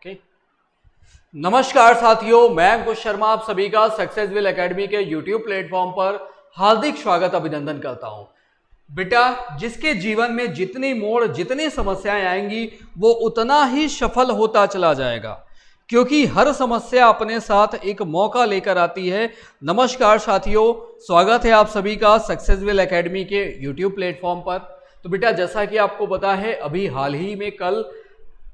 Okay. नमस्कार साथियों, मैं अंकुश शर्मा आप सभी का सक्सेसविल एकेडमी के यूट्यूब प्लेटफॉर्म पर हार्दिक स्वागत अभिनंदन करता हूं। बेटा, जिसके जीवन में जितनी मोड़ जितनी समस्याएं आएंगी वो उतना ही सफल होता चला जाएगा, क्योंकि हर समस्या अपने साथ एक मौका लेकर आती है। नमस्कार साथियों, स्वागत है आप सभी का सक्सेसविल एकेडमी के यूट्यूब प्लेटफॉर्म पर। तो बेटा, जैसा कि आपको पता है, अभी हाल ही में कल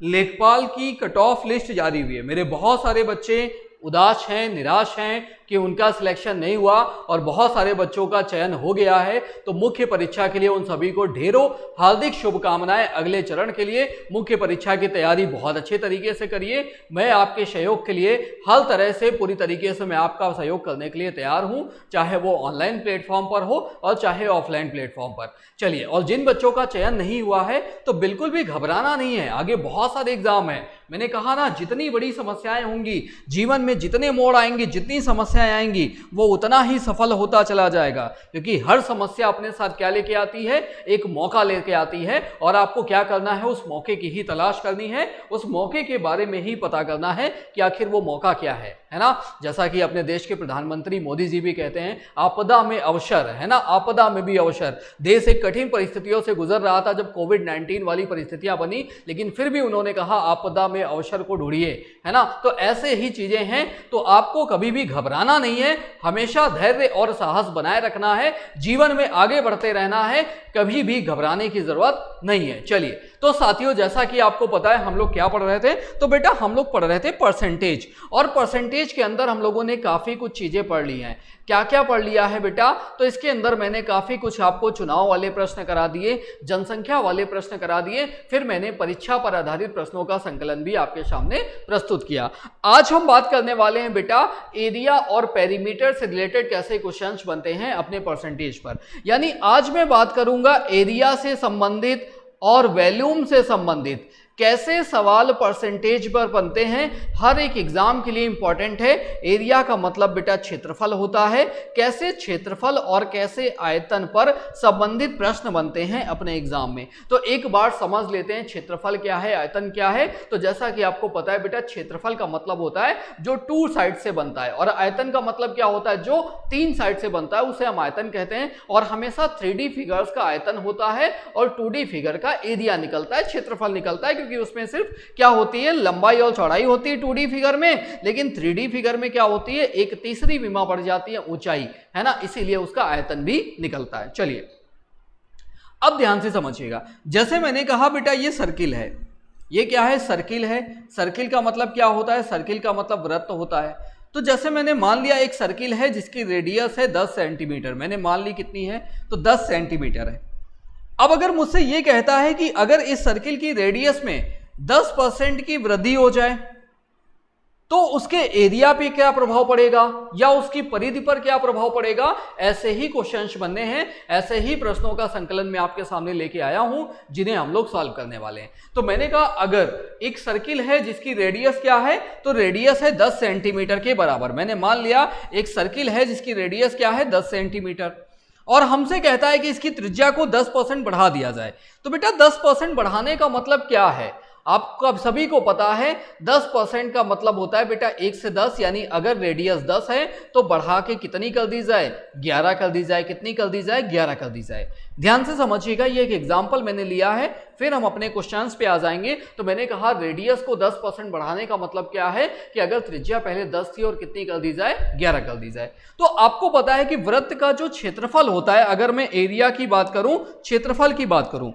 लेखपाल की कट ऑफ लिस्ट जारी हुई है। मेरे बहुत सारे बच्चे उदास हैं, निराश हैं कि उनका सिलेक्शन नहीं हुआ और बहुत सारे बच्चों का चयन हो गया है। तो मुख्य परीक्षा के लिए उन सभी को ढेरों हार्दिक शुभकामनाएं। अगले चरण के लिए मुख्य परीक्षा की तैयारी बहुत अच्छे तरीके से करिए। मैं आपके सहयोग के लिए हर तरह से पूरी तरीके से मैं आपका सहयोग करने के लिए तैयार हूं, चाहे वो ऑनलाइन प्लेटफॉर्म पर हो और चाहे ऑफलाइन प्लेटफॉर्म पर। चलिए, और जिन बच्चों का चयन नहीं हुआ है तो बिल्कुल भी घबराना नहीं है, आगे बहुत सारे एग्जाम है। मैंने कहा ना, जितनी बड़ी समस्याएं होंगी जीवन में, जितने मोड़ आएंगे, जितनी समस्याएं आएंगी, वो उतना ही सफल होता चला जाएगा। क्योंकि हर समस्या अपने साथ क्या लेके आती है? एक मौका लेके आती है। और आपको क्या करना है? उस मौके की ही तलाश करनी है, उस मौके के बारे में ही पता करना है कि आखिर वो मौका क्या है ना। जैसा कि अपने देश के प्रधानमंत्री मोदी जी भी कहते हैं, आपदा में अवसर, है ना, आपदा में भी अवसर। देश एक कठिन परिस्थितियों से गुजर रहा था जब कोविड-19 वाली परिस्थितियां बनी, लेकिन फिर भी उन्होंने कहा आपदा में अवसर को ढूंढिए, है ना। तो ऐसे ही चीजें हैं। तो आपको कभी भी घबराना नहीं है, हमेशा धैर्य और साहस बनाए रखना है, जीवन में आगे बढ़ते रहना है, कभी भी घबराने की जरूरत नहीं है। चलिए, तो साथियों, जैसा कि आपको पता है हम लोग क्या पढ़ रहे थे, तो बेटा हम लोग पढ़ रहे थे परसेंटेज। और परसेंटेज के अंदर हम लोगों ने काफी कुछ चीजें पढ़ ली हैं। क्या क्या पढ़ लिया है बेटा? तो इसके अंदर मैंने काफी कुछ आपको चुनाव वाले प्रश्न करा दिए, जनसंख्या वाले प्रश्न करा दिए, फिर मैंने परीक्षा पर आधारित प्रश्नों का संकलन भी आपके सामने प्रस्तुत किया। आज हम बात करने वाले हैं बेटा एरिया और पेरीमीटर से रिलेटेड कैसे क्वेश्चंस बनते हैं अपने परसेंटेज पर। यानी आज मैं बात करूंगा एरिया से संबंधित और वॉल्यूम से संबंधित कैसे सवाल परसेंटेज पर बनते हैं। हर एक एग्जाम के लिए इंपॉर्टेंट है। एरिया का मतलब बेटा क्षेत्रफल होता है। कैसे क्षेत्रफल और कैसे आयतन पर संबंधित प्रश्न बनते हैं अपने एग्जाम में। तो एक बार समझ लेते हैं क्षेत्रफल क्या है, आयतन क्या है। तो जैसा कि आपको पता है बेटा, क्षेत्रफल का मतलब होता है जो 2 साइड से बनता है, और आयतन का मतलब क्या होता है? जो 3 साइड से बनता है उसे हम आयतन कहते हैं। और हमेशा 3D फिगर्स का आयतन होता है और 2D फिगर का एरिया निकलता है, क्षेत्रफल निकलता है। क्योंकि उसमें सिर्फ क्या होती है? लंबाई और चौड़ाई होती है 2D फिगर में, लेकिन 3D फिगर में क्या होती है? एक तीसरी विमा बढ़ जाती है, ऊंचाई, है ना, इसीलिए उसका आयतन भी निकलता है। चलिए, अब ध्यान से समझिएगा। जैसे मैंने कहा बेटा, ये सर्किल है। ये क्या है? सर्किल है। सर्किल का मतलब क्या होता है? सर्किल का मतलब वृत्त होता है। तो जैसे मैंने मान लिया एक सर्किल है जिसकी रेडियस है 10 सेंटीमीटर। मैंने मान ली कितनी है? तो 10 सेंटीमीटर है। अब अगर मुझसे ये कहता है कि अगर इस सर्किल की रेडियस में 10% की वृद्धि हो जाए तो उसके एरिया पे क्या प्रभाव पड़ेगा या उसकी परिधि पर क्या प्रभाव पड़ेगा? ऐसे ही क्वेश्चंस बनने हैं, ऐसे ही प्रश्नों का संकलन मैं आपके सामने लेके आया हूं जिन्हें हम लोग सॉल्व करने वाले हैं। तो मैंने कहा अगर एक सर्किल है जिसकी रेडियस क्या है, तो रेडियस है 10 सेंटीमीटर के बराबर। मैंने मान लिया एक सर्किल है जिसकी रेडियस क्या है? 10 सेंटीमीटर, और हमसे कहता है कि इसकी त्रिज्या को 10% बढ़ा दिया जाए। तो बेटा 10% बढ़ाने का मतलब क्या है? आपको अब सभी को पता है 10% का मतलब होता है बेटा 1 से 10, यानी अगर रेडियस 10 है तो बढ़ा के कितनी कर दी जाए? 11 कर दी जाए। कितनी कर दी जाए? 11 कर दी जाए। ध्यान से समझिएगा, ये एक एग्जांपल मैंने लिया है, फिर हम अपने क्वेश्चंस पे आ जाएंगे। तो मैंने कहा रेडियस को 10% बढ़ाने का मतलब क्या है कि अगर त्रिज्या पहले 10 थी और कितनी कर दी जाए? 11 कर दी जाए। तो आपको पता है कि वृत्त का जो क्षेत्रफल होता है, अगर मैं एरिया की बात करूं, क्षेत्रफल की बात करूं,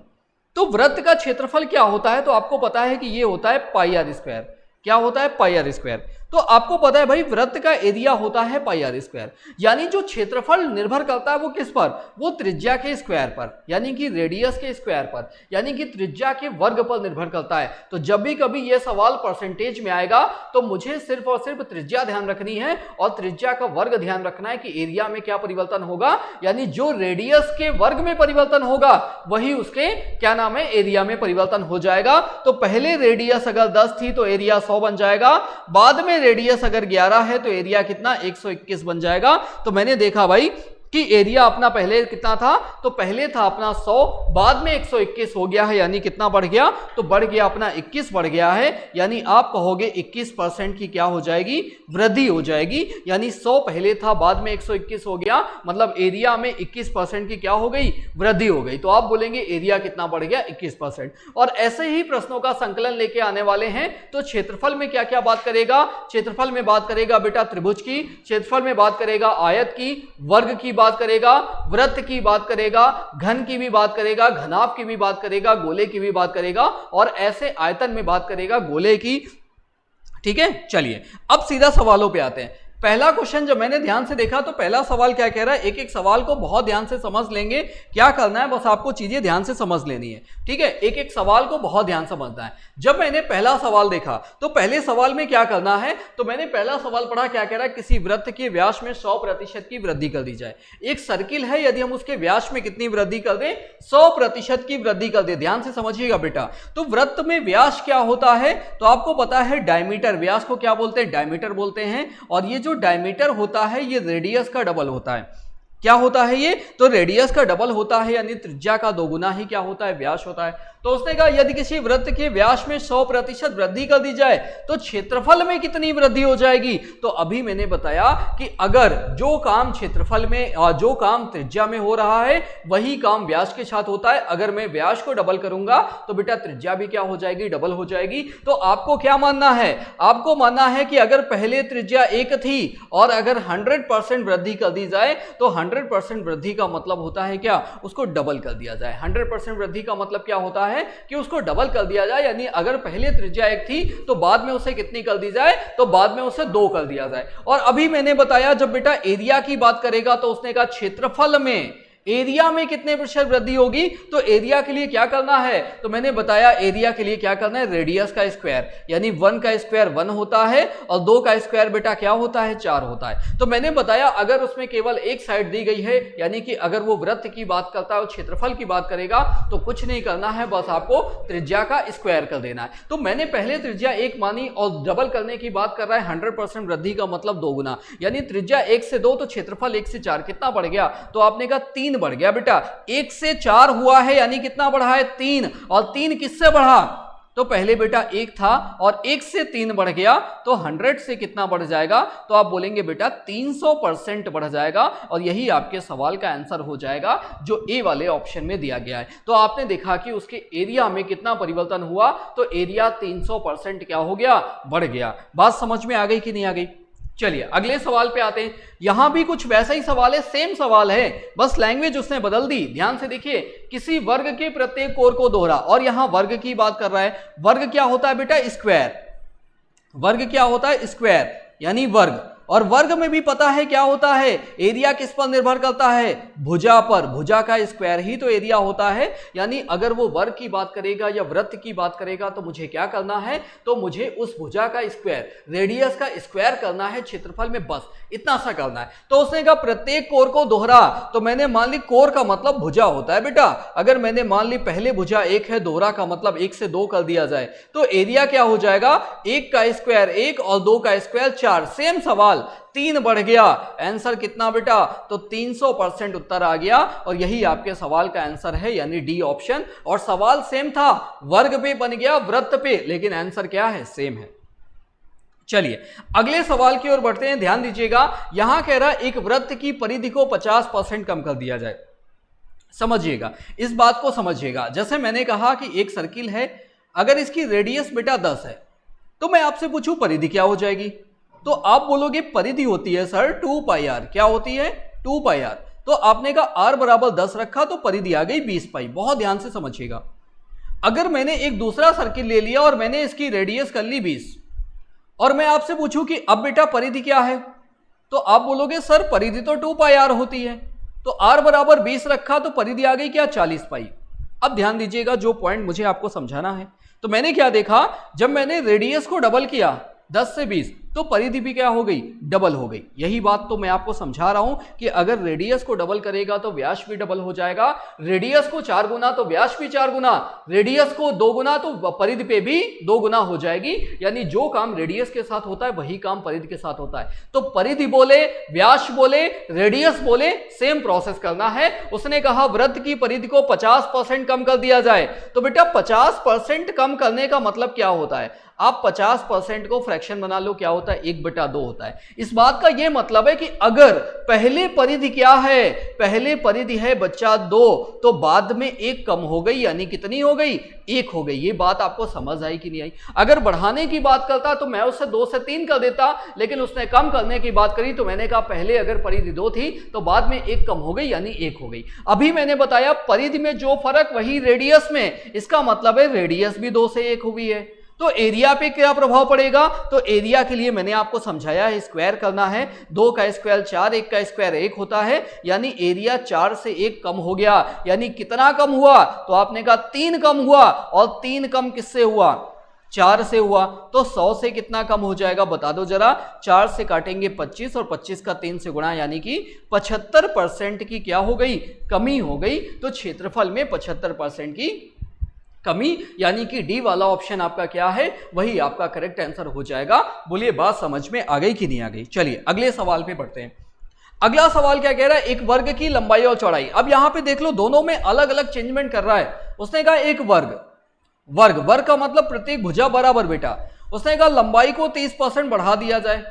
तो वृत्त का क्षेत्रफल क्या होता है? तो आपको पता है कि ये होता है पाई आर स्क्वायर। क्या होता है? पाई आर स्क्वायर। तो आपको पता है भाई वृत्त का एरिया होता है पाई आर स्क्वायर। यानी जो क्षेत्रफल निर्भर करता है वो किस पर? वो त्रिज्या के स्क्वायर पर, यानी कि रेडियस के स्क्वायर पर, यानी कि त्रिज्या के वर्ग पर निर्भर करता है। तो जब भी कभी ये सवाल परसेंटेज में आएगा तो मुझे सिर्फ और सिर्फ त्रिज्या ध्यान रखनी है और त्रिज्या का वर्ग ध्यान रखना है कि एरिया में क्या परिवर्तन होगा। यानी जो रेडियस के वर्ग में परिवर्तन होगा वही उसके क्या नाम है? एरिया में परिवर्तन हो जाएगा। तो पहले रेडियस अगर 10 थी तो एरिया 100 बन जाएगा, बाद में रेडियस अगर 11 है तो एरिया कितना? 121 बन जाएगा। तो मैंने देखा भाई कि एरिया अपना पहले कितना था, तो पहले था अपना 100, बाद में 121 हो गया है, यानी कितना बढ़ गया, तो बढ़ गया अपना 21 बढ़ गया है, यानी आप कहोगे 21% की क्या हो जाएगी, वृद्धि हो जाएगी। यानी 100 पहले था, बाद में 121 हो गया, मतलब एरिया में 21% की क्या हो गई, वृद्धि हो गई। तो आप बोलेंगे एरिया कितना बढ़ गया, 21%। और ऐसे ही प्रश्नों का संकलन लेके आने वाले हैं। तो क्षेत्रफल में क्या क्या बात करेगा, क्षेत्रफल में बात करेगा बेटा त्रिभुज की, क्षेत्रफल में बात करेगा आयत की, वर्ग की बात करेगा, वृत्त की बात करेगा, घन की भी बात करेगा, घनाभ की भी बात करेगा, गोले की भी बात करेगा, और ऐसे आयतन में बात करेगा गोले की। ठीक है, चलिए अब सीधा सवालों पे आते हैं। पहला क्वेश्चन जब मैंने ध्यान से देखा तो पहला सवाल क्या कह रहा है, एक एक सवाल को बहुत ध्यान से समझ लेंगे। क्या करना है, बस आपको चीजें ध्यान से समझ लेनी है। ठीक है, एक एक सवाल को बहुत ध्यान समझना है। जब मैंने पहला सवाल देखा तो पहले सवाल में क्या करना है, तो मैंने पहला सवाल पढ़ा, क्या कह रहा है, किसी वृत्त के व्यास में 100% की वृद्धि कर दी जाए। एक सर्किल है, यदि हम उसके व्यास में कितनी वृद्धि कर दें, 100% की वृद्धि कर दें। ध्यान से समझिएगा बेटा। तो वृत्त में व्यास क्या होता है, तो आपको पता है डायमीटर, व्यास को क्या बोलते हैं, डायमीटर बोलते हैं। और ये जो डायमीटर होता है ये रेडियस का डबल होता है। क्या होता है ये, तो रेडियस का डबल होता है, यानी त्रिज्या का दोगुना ही क्या होता है, व्यास होता है। तो उसने कहा यदि किसी वृत्त के व्यास में 100% वृद्धि कर दी जाए तो क्षेत्रफल में कितनी वृद्धि हो जाएगी। तो अभी मैंने बताया कि अगर जो काम क्षेत्रफल में और जो काम त्रिज्या में हो रहा है वही काम व्यास के साथ होता है, अगर मैं व्यास को डबल करूंगा तो बेटा त्रिज्या भी क्या हो जाएगी, डबल हो जाएगी। तो आपको क्या मानना है, आपको मानना है कि अगर पहले त्रिज्या 1 थी और अगर 100% वृद्धि कर दी जाए तो 100% वृद्धि का मतलब होता है क्या, उसको डबल कर दिया जाए। 100% वृद्धि का मतलब क्या होता है कि उसको डबल कर दिया जाए, यानी अगर पहले त्रिज्या 1 थी तो बाद में उसे कितनी कर दी जाए, तो बाद में उसे 2 कर दिया जाए। और अभी मैंने बताया जब बेटा एरिया की बात करेगा तो उसने कहा क्षेत्रफल में, एरिया में कितने प्रतिशत वृद्धि होगी। तो एरिया के लिए क्या करना है, तो मैंने बताया एरिया के लिए क्या करना है, रेडियस का स्क्वायर, यानी 1 का स्क्वायर 1 होता है और 2 का स्क्वायर बेटा क्या होता है, 4 होता है। तो मैंने बताया अगर उसमें केवल एक साइड दी गई है, यानी कि अगर वो वृत्त की बात करता है और क्षेत्रफल की बात करेगा तो कुछ नहीं करना है, बस आपको त्रिज्या का स्क्वायर कर देना है। तो मैंने पहले त्रिज्या 1 मानी और डबल करने की बात कर रहा है, 100% वृद्धि का मतलब 2 गुना, यानी त्रिज्या 1 से 2 तो क्षेत्रफल 1 से 4 कितना बढ़ गया, तो आपने कहा 3 बढ़ गया बेटा। 1 से 4 हुआ है यानी कितना बढ़ा है, 3, और 3 किससे बढ़ा, तो पहले बेटा 1 था और 1 से 3 बढ़ गया तो 100 से कितना बढ़ जाएगा, तो आप बोलेंगे बेटा 300% बढ़ जाएगा। और यही आपके सवाल का आंसर हो जाएगा जो ए वाले ऑप्शन में दिया गया है। तो आपने देखा कि उसके एरिया में कितना परिवर्तन हुआ, तो एरिया 300% क्या हो गया, बढ़ गया। बात समझ में आ गई कि नहीं आ गई। चलिए अगले सवाल पे आते हैं। यहां भी कुछ वैसा ही सवाल है, सेम सवाल है, बस लैंग्वेज उसने बदल दी। ध्यान से देखिए, किसी वर्ग के प्रत्येक कोर को दोहरा, और यहां वर्ग की बात कर रहा है। वर्ग क्या होता है बेटा, स्क्वायर। वर्ग क्या होता है, स्क्वायर यानी वर्ग। और वर्ग में भी पता है क्या होता है, एरिया किस पर निर्भर करता है, भुजा पर। भुजा का स्क्वायर ही तो एरिया होता है। यानी अगर वो वर्ग की बात करेगा या वृत्त की बात करेगा तो मुझे क्या करना है, तो मुझे उस भुजा का स्क्वायर, रेडियस का स्क्वायर करना है क्षेत्रफल में, बस इतना सा करना है। तो उसने कहा प्रत्येक कोर को दोहरा, तो मैंने मान ली कोर का मतलब भुजा होता है बेटा। अगर मैंने मान ली पहले भुजा 1 है, दोहरा का मतलब 1 से 2 कर दिया जाए तो एरिया क्या हो जाएगा, 1 का स्क्वायर 1 और 2 का स्क्वायर 4। सेम सवाल, 3 बढ़ गया, आंसर कितना बेटा, तो 300% उत्तर आ गया। और यही आपके सवाल का आंसर है, यानी डी ऑप्शन। और सवाल सेम था, वर्ग पे बन गया वृत्त पे, लेकिन आंसर क्या है, सेम है। चलिए अगले सवाल की ओर बढ़ते हैं। ध्यान दीजिएगा, यहां कह रहा है एक वृत्त की परिधि को 50% कम कर दिया जाए। समझिएगा, इस बात को समझिएगा। जैसे मैंने कहा कि एक सर्किल है, अगर इसकी रेडियस बेटा 10 है तो मैं आपसे पूछूं परिधि क्या हो जाएगी, तो आप बोलोगे परिधि होती है सर 2 पाई आर। क्या होती है, 2 पाई आर। तो आपने कहा r बराबर 10 रखा तो परिधि आ गई 20 पाई। बहुत ध्यान से समझिएगा, अगर मैंने एक दूसरा सर्किल ले लिया और मैंने इसकी रेडियस कर ली 20 और मैं आपसे पूछूं कि अब बेटा परिधि क्या है, तो आप बोलोगे सर परिधि तो 2 पाई आर होती है। तो r बराबर 20 रखा तो परिधि आ गई क्या, 40 पाई। अब ध्यान दीजिएगा, जो पॉइंट मुझे आपको समझाना है, तो मैंने क्या देखा, जब मैंने रेडियस को डबल किया 10 से 20, तो परिधि भी क्या हो गई, डबल हो गई। यही बात तो मैं आपको समझा रहा हूं कि अगर रेडियस को डबल करेगा तो व्यास भी डबल हो जाएगा, रेडियस को 4 गुना तो व्यास भी 4 गुना, रेडियस को 2 गुना तो परिधि पे भी 2 गुना हो जाएगी। यानी जो काम रेडियस के साथ होता है वही काम परिधि के साथ होता है। तो परिधि बोले, व्यास बोले, रेडियस बोले, सेम प्रोसेस करना है। उसने कहा वृत्त की परिधि को 50% कम कर दिया जाए, तो बेटा 50% कम करने का मतलब क्या होता है, आप 50% को फ्रैक्शन बना लो, क्या होता है, 1/2 होता है। इस बात का यह मतलब है कि अगर पहले परिधि क्या है, पहले परिधि है बच्चा 2, तो बाद में 1 कम हो गई, यानी कितनी हो गई, 1 हो गई। ये बात आपको समझ आई कि नहीं आई? अगर बढ़ाने की बात करता तो मैं उससे 2 से 3 कर देता, लेकिन उसने कम करने की बात करी तो मैंने कहा पहले अगर परिधि 2 थी तो बाद में 1 कम हो गई, यानी 1 हो गई। अभी मैंने बताया परिधि में जो फर्क वही रेडियस में, इसका मतलब है रेडियस भी 2 से 1 हुई है। तो एरिया पे क्या प्रभाव पड़ेगा, तो एरिया के लिए मैंने आपको समझाया है, स्क्वायर करना है, 2 का स्क्वायर 4, 1 का स्क्वायर 1 होता है, यानी एरिया 4 से 1 कम हो गया। यानी कितना कम हुआ, तो आपने कहा 3 कम हुआ, और 3 कम किससे हुआ, 4 से हुआ। तो 100 से कितना कम हो जाएगा बता दो जरा, 4 से काटेंगे 25 और 25 का 3 से गुणा, यानी कि 75% की क्या हो गई, कमी हो गई। तो क्षेत्रफल में 75% की कमी, यानी कि डी वाला ऑप्शन आपका क्या है, वही आपका करेक्ट आंसर हो जाएगा। बोलिए बात समझ में आ गई कि नहीं आ गई? चलिए अगले सवाल पे बढ़ते हैं। अगला सवाल क्या कह रहा है, एक वर्ग की लंबाई और चौड़ाई। अब यहां पे देख लो दोनों में अलग अलग चेंजमेंट कर रहा है। उसने कहा एक वर्ग का मतलब प्रत्येक भुजा बराबर बेटा। उसने कहा लंबाई को 30% बढ़ा दिया जाए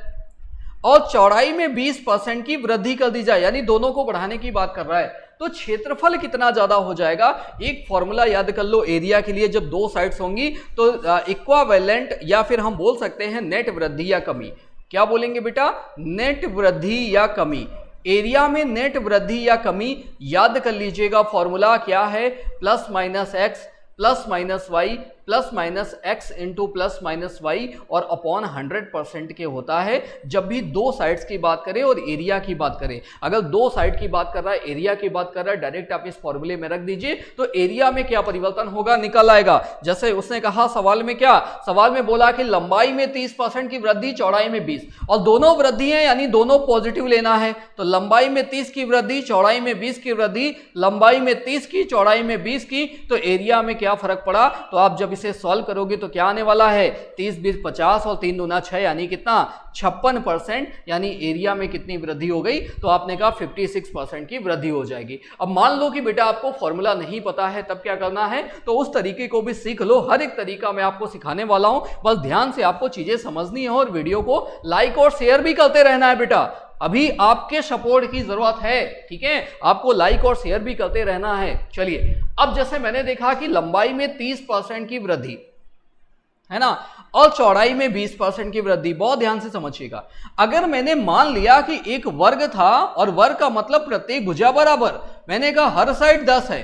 और चौड़ाई में 20% की वृद्धि कर दी जाए, यानी दोनों को बढ़ाने की बात कर रहा है। तो क्षेत्रफल कितना ज्यादा हो जाएगा, एक फॉर्मूला याद कर लो एरिया के लिए, जब 2 साइड्स होंगी तो इक्वावेलेंट, या फिर हम बोल सकते हैं नेट वृद्धि या कमी। क्या बोलेंगे बेटा, नेट वृद्धि या कमी। एरिया में नेट वृद्धि या कमी याद कर लीजिएगा, फॉर्मूला क्या है, plus minus x plus minus y plus minus x into plus minus y और अपॉन 100% के होता है जब भी 2 साइड्स की बात करें और एरिया की बात करें। अगर 2 साइड की बात कर रहा है, एरिया की बात कर रहा है, डायरेक्ट आप इस फॉर्मूले में रख दीजिए तो एरिया में क्या परिवर्तन होगा निकल आएगा। जैसे उसने कहा सवाल में, क्या सवाल में बोला कि लंबाई में 30% की वृद्धि, चौड़ाई में 20, और दोनों वृद्धि है यानी दोनों पॉजिटिव लेना है। तो लंबाई में 30 की वृद्धि, चौड़ाई में 20 की वृद्धि, लंबाई में 30 की, चौड़ाई में 20 की, तो एरिया में क्या फर्क पड़ा। तो आप जब इसे सॉल्व करोगे तो क्या आने वाला है, 30 20 50 और 3 दूना 6, यानी कितना 56%, यानी एरिया में कितनी वृद्धि हो गई, तो आपने कहा 56% की वृद्धि हो जाएगी। अब मान लो कि बेटा आपको फॉर्मूला नहीं पता है, तब क्या करना है, तो उस तरीके को भी सीख लो। हर एक तरीका मैं आपको सिखाने वाला हूं, बस ध्यान से आपको चीजें समझनी है और वीडियो को लाइक और शेयर भी करते रहना है बेटा। अभी आपके सपोर्ट की जरूरत है, ठीक है, आपको लाइक और शेयर भी करते रहना है। चलिए अब जैसे मैंने देखा कि लंबाई में 30% की वृद्धि है ना, और चौड़ाई में 20% की वृद्धि, बहुत ध्यान से समझिएगा। अगर मैंने मान लिया कि एक वर्ग था और वर्ग का मतलब प्रत्येक भुजा बराबर, मैंने कहा हर साइड 10 है।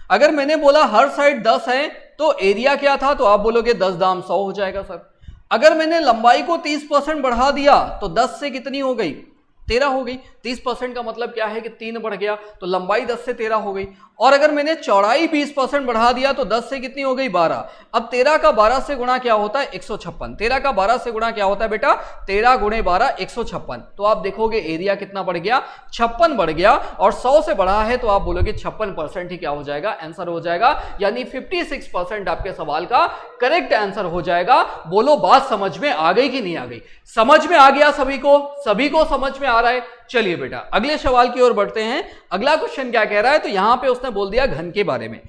अगर मैंने बोला हर साइड 10 है तो एरिया क्या था, तो आप बोलोगे 10 दाम 100 हो जाएगा सर। अगर मैंने लंबाई को 30% बढ़ा दिया तो 10 से कितनी हो गई, 13 हो गई। 30% का मतलब क्या है कि 3 बढ़ गया, तो लंबाई 10 से 13 हो गई। और अगर मैंने चौड़ाई 20% बढ़ा दिया तो 10 से कितनी हो गई, 12। अब 13 का 12 से गुणा क्या होता है, 156। 13 का 12 से गुणा क्या होता है बेटा, 13 गुणे 12 156। तो आप देखोगे एरिया कितना बढ़ गया, 56 बढ़ गया, और 100 से बढ़ा है तो आप बोलोगे 56% ही क्या हो जाएगा, आंसर हो जाएगा। यानी 56% आपके सवाल का करेक्ट आंसर हो जाएगा। बोलो बात समझ में आ गई कि नहीं आ गई? समझ में आ गया सभी को समझ में आ रहा है। चलिए बेटा अगले सवाल की ओर बढ़ते हैं। अगला क्वेश्चन क्या कह रहा है, तो यहां पे उसने बोल दिया घन के बारे में,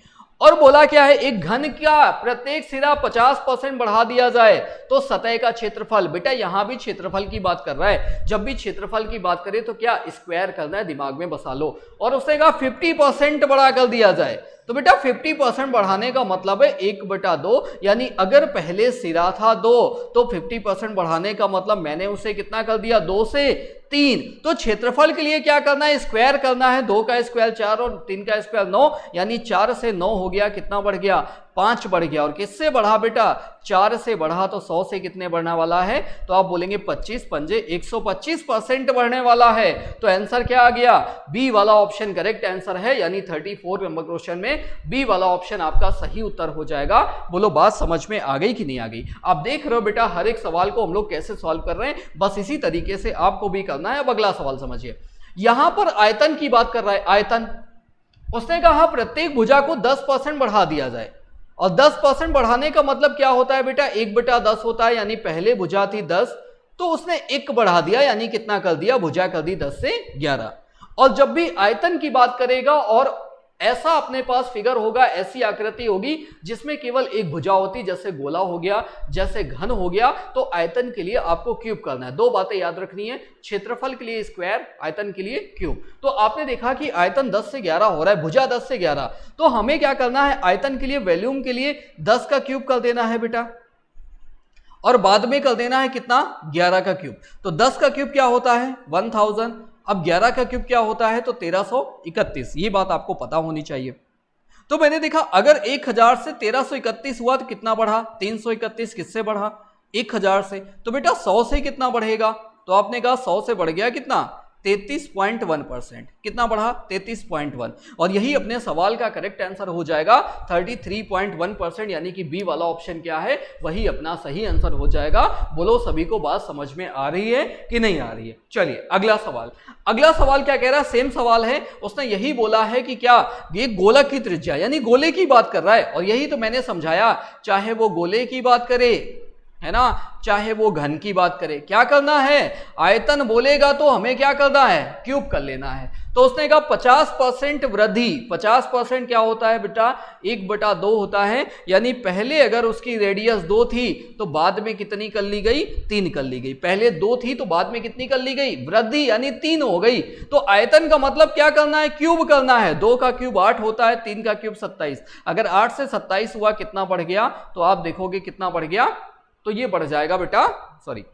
और बोला क्या है, एक घन का प्रत्येक सिरा 50% बढ़ा दिया जाए तो सतह का क्षेत्रफल। बेटा यहां भी क्षेत्रफल की बात कर रहा है, जब भी क्षेत्रफल की बात करें तो क्या स्क्वायर करना है, दिमाग में बसा लो। और उसने कहा 50% बढ़ा कर दिया जाए, तो बेटा 50% बढ़ाने का मतलब है 1/2, यानी अगर पहले सिरा था 2 तो 50% बढ़ाने का मतलब मैंने उसे कितना कर दिया, 2 से 3। तो क्षेत्रफल के लिए क्या करना है, स्क्वायर करना है। 2 का स्क्वायर 4 और 3 का स्क्वायर 9, यानी 4 से 9 हो गया, कितना बढ़ गया, 5 बढ़ गया और किससे बढ़ा बेटा 4 से बढ़ा, तो 100 से कितने बढ़ने वाला है, तो आप बोलेंगे 25 पंजे 125% बढ़ने वाला है। तो आंसर क्या आ गया, बी वाला ऑप्शन करेक्ट आंसर है, यानी 34 नंबर क्वेश्चन में बी वाला ऑप्शन आपका सही उत्तर हो जाएगा। बोलो बात समझ में आ गई कि नहीं आ गई। आप देख रहे हो बेटा हर एक सवाल को हम लोग कैसे सॉल्व कर रहे हैं, बस इसी तरीके से आपको भी करना है। अब अगला सवाल समझिए, यहां पर आयतन की बात कर रहा है, आयतन उसने कहा प्रत्येक भुजा को 10% बढ़ा दिया जाए, और 10% बढ़ाने का मतलब क्या होता है बेटा, 1/10 होता है, यानी पहले भुजा थी 10 तो उसने 1 बढ़ा दिया, यानी कितना कर दिया, भुजा कर दी 10 से 11। और जब भी आयतन की बात करेगा और ऐसा अपने पास फिगर होगा, ऐसी आकृति होगी जिसमें केवल एक भुजा होती, जैसे गोला हो गया, जैसे घन हो गया, तो आयतन के लिए आपको क्यूब करना है। 2 बातें याद रखनी है, क्षेत्रफल के लिए स्क्वायर, आयतन के लिए क्यूब। तो आपने देखा कि आयतन 10 से 11 हो रहा है, भुजा 10 से 11, तो हमें क्या करना है, आयतन के लिए वॉल्यूम के लिए 10 का क्यूब कर देना है बेटा, और बाद में कर देना है कितना, 11 का क्यूब। तो 10 का क्यूब क्या होता है 1000, अब 11 का क्यूब क्या होता है, तो 1331। ये बात आपको पता होनी चाहिए। तो मैंने देखा अगर 1000 से 1331 हुआ तो कितना बढ़ा, 331 किससे बढ़ा, 1000 से। तो बेटा 100 से कितना बढ़ेगा, तो आपने कहा 100 से बढ़ गया कितना, 33.1%। कितना बढ़ा, 33.1, और यही अपने सवाल का करेक्ट आंसर हो जाएगा 33.1%, यानी कि बी वाला ऑप्शन क्या है, वही अपना सही आंसर हो जाएगा। बोलो सभी को बात समझ में आ रही है कि नहीं आ रही है। चलिए अगला सवाल, अगला सवाल क्या कह रहा है, सेम सवाल है, उसने यही बोला है कि क्या ये गोलक की त्रिज्या, यानी गोले की बात कर रहा है, और यही तो मैंने समझाया, चाहे वो गोले की बात करे है ना, चाहे वो घन की बात करे, क्या करना है, आयतन बोलेगा तो हमें क्या करना है, क्यूब कर लेना है। तो उसने कहा 50% वृद्धि, 50% क्या होता है बेटा, 1/2 होता है, यानी पहले अगर उसकी रेडियस 2 थी तो बाद में कितनी कर ली गई, 3 कर ली गई। पहले 2 थी तो बाद में कितनी कर ली गई, वृद्धि, यानी 3 हो गई। तो आयतन का मतलब क्या करना है, क्यूब करना है। 2 का क्यूब 8 होता है, 3 का क्यूब 27। अगर 8 से 27 हुआ कितना बढ़ गया, तो आप देखोगे कितना बढ़ गया, तो ये बढ़ जाएगा बेटा, सॉरी,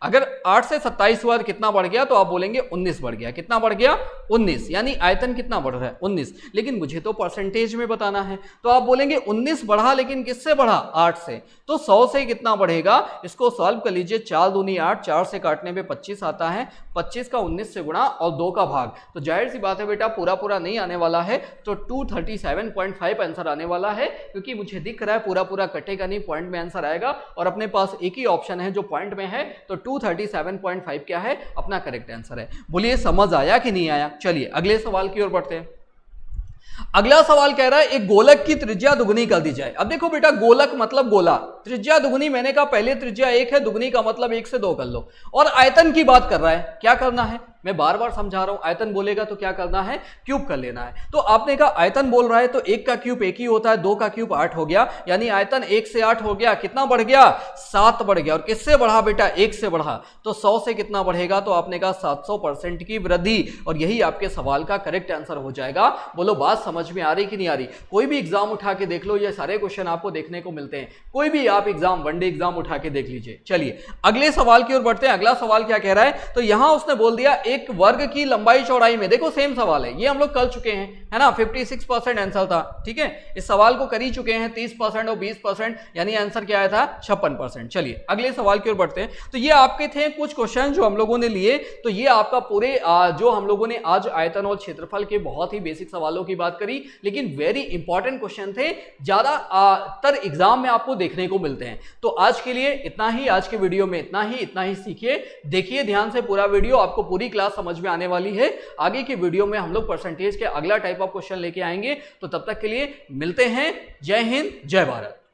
अगर 8 से 27 हुआ तो कितना बढ़ गया, तो आप बोलेंगे 19 बढ़ गया। कितना बढ़ गया, 19, यानी आयतन कितना बढ़ रहा है, 19। लेकिन मुझे तो परसेंटेज में बताना है, तो आप बोलेंगे 19 बढ़ा, लेकिन किससे बढ़ा, 8 से। तो 100 से कितना बढ़ेगा, इसको सॉल्व कर लीजिए, 4 दूनी 8, 4 से काटने पे 25 आता है, 25 का 19 से गुणा और 2 का भाग। तो जाहिर सी बात है बेटा पूरा पूरा नहीं आने वाला है, तो 237.5 आंसर आने वाला है, क्योंकि मुझे दिख रहा है पूरा पूरा कटेगा नहीं, पॉइंट में आंसर आएगा, और अपने पास एक ही ऑप्शन है जो पॉइंट में है, तो 237.5 क्या है, अपना करेक्ट आंसर है। बोलिए समझ आया कि नहीं आया। चलिए अगले सवाल की ओर बढ़ते हैं। अगला सवाल कह रहा है एक गोलक की त्रिज्या दुगनी कर दी जाए। अब देखो बेटा गोलक मतलब गोला, त्रिज्या दुगनी, मैंने कहा पहले त्रिज्या 1 है, दुगनी का मतलब 1 से 2 कर लो। और आयतन की बात कर रहा है, क्या करना है, मैं बार बार समझा रहा हूं, आयतन बोलेगा तो क्या करना है, क्यूब कर लेना है। तो आपने कहा आयतन बोल रहा है तो 1 का क्यूब 1 ही होता है, 2 का क्यूब 8 हो गया, यानी आयतन 1 से 8 हो गया, कितना बढ़ गया, 7 बढ़ गया। और किससे बढ़ा बेटा, 1 से बढ़ा, तो 100 से कितना बढ़ेगा, तो आपने कहा 700% की वृद्धि, और यही आपके सवाल का करेक्ट आंसर हो जाएगा। बोलो बात समझ में आ रही कि नहीं आ रही। कोई भी एग्जाम उठा के देख लो, ये सारे क्वेश्चन आपको देखने को मिलते हैं, कोई भी आप एग्जाम, वनडे एग्जाम उठा के देख लीजिए। चलिए अगले सवाल की ओर बढ़ते हैं। अगला सवाल क्या कह रहा है, तो यहां उसने बोल दिया एक वर्ग की लंबाई चौड़ाई में, देखो सेम सवाल है, ये हम लोग कर चुके हैं, है ना, 56% आंसर था, ठीक है, इस सवाल को कर ही चुके हैं, 30% और 20%, यानी आंसर क्या आया था, 56%। चलिए अगले सवाल की ओर बढ़ते हैं। तो ये आपके थे कुछ क्वेश्चन जो हम लोगों ने लिए, तो ये आपका पूरे जो हम लोगों ने आज आयतन और क्षेत्रफल के बहुत ही बेसिक सवालों की बात करी, लेकिन वेरी इंपॉर्टेंट क्वेश्चन थे, ज्यादातर एग्जाम में आपको देखने को मिलते हैं। तो आज के लिए इतना ही, आज के वीडियो में इतना ही सीखिए, देखिए ध्यान से पूरा वीडियो, आपको पूरी क्लास समझ में आने वाली है। आगे की वीडियो में हम लोग परसेंटेज के अगला टाइप ऑफ क्वेश्चन लेके आएंगे, तो तब तक के लिए मिलते हैं। जय हिंद, जय भारत।